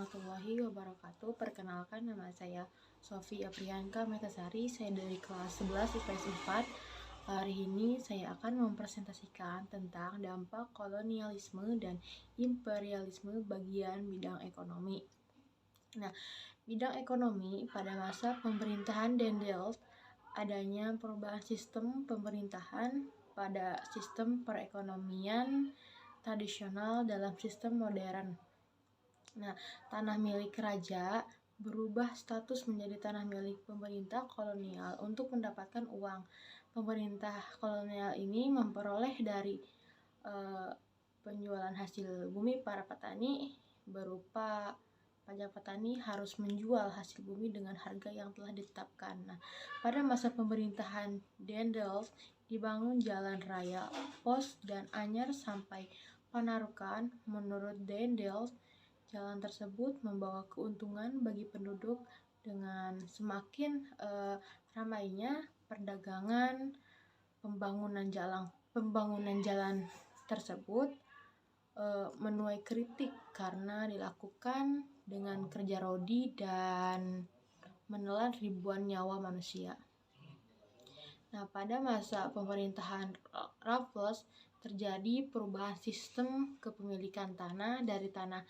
warahmatullahi wabarakatuh. Perkenalkan, nama saya Sofia Priyanka Metasari. Saya dari kelas 11 IPS 4. Hari ini saya akan mempresentasikan tentang dampak kolonialisme dan imperialisme bagian bidang ekonomi. Nah, bidang ekonomi pada masa pemerintahan Daendels, adanya perubahan sistem pemerintahan pada sistem perekonomian tradisional dalam sistem modern. Nah, tanah milik raja berubah status menjadi tanah milik pemerintah kolonial untuk mendapatkan uang. Pemerintah kolonial ini memperoleh dari penjualan hasil bumi para petani berupa pajak. Petani harus menjual hasil bumi dengan harga yang telah ditetapkan. Nah, pada masa pemerintahan Daendels dibangun jalan raya, pos, dan anyar sampai Panarukan. Menurut Daendels, jalan tersebut membawa keuntungan bagi penduduk dengan semakin ramainya perdagangan. Pembangunan jalan tersebut menuai kritik karena dilakukan dengan kerja rodi dan menelan ribuan nyawa manusia. Nah, pada masa pemerintahan Raffles terjadi perubahan sistem kepemilikan tanah dari tanah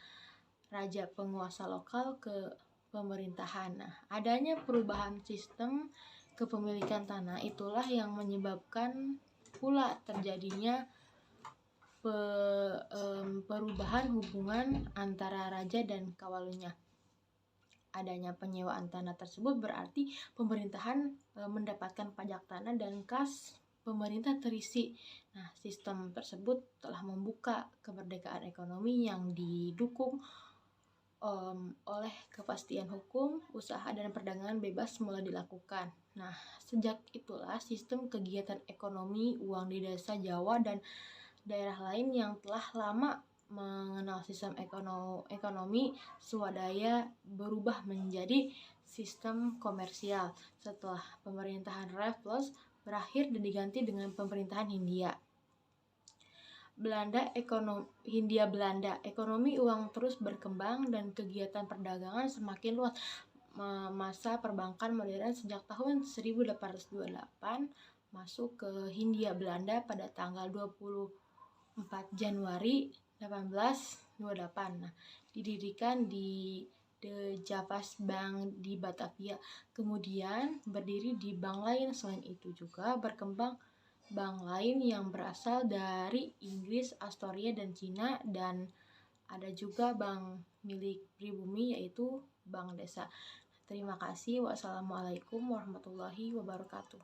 raja penguasa lokal ke pemerintahan. Nah, adanya perubahan sistem kepemilikan tanah itulah yang menyebabkan pula terjadinya perubahan hubungan antara raja dan kawalunya. Adanya penyewaan tanah tersebut berarti pemerintahan mendapatkan pajak tanah dan kas pemerintah terisi. Nah, sistem tersebut telah membuka kemerdekaan ekonomi yang didukung oleh kepastian hukum, usaha dan perdagangan bebas mulai dilakukan. Nah, sejak itulah sistem kegiatan ekonomi uang di desa Jawa dan daerah lain yang telah lama mengenal sistem ekonomi swadaya berubah menjadi sistem komersial setelah pemerintahan Raffles berakhir dan diganti dengan pemerintahan Hindia Belanda. Ekonomi uang terus berkembang dan kegiatan perdagangan semakin luas. Masa perbankan modern sejak tahun 1828 masuk ke Hindia Belanda pada tanggal 24 Januari 1828. Nah, didirikan di The Javas Bank di Batavia. Kemudian berdiri di bank lain. Selain itu juga berkembang bank lain yang berasal dari Inggris, Astoria, dan Cina, dan ada juga bank milik pribumi yaitu Bank Desa. Terima kasih. Wassalamualaikum warahmatullahi wabarakatuh.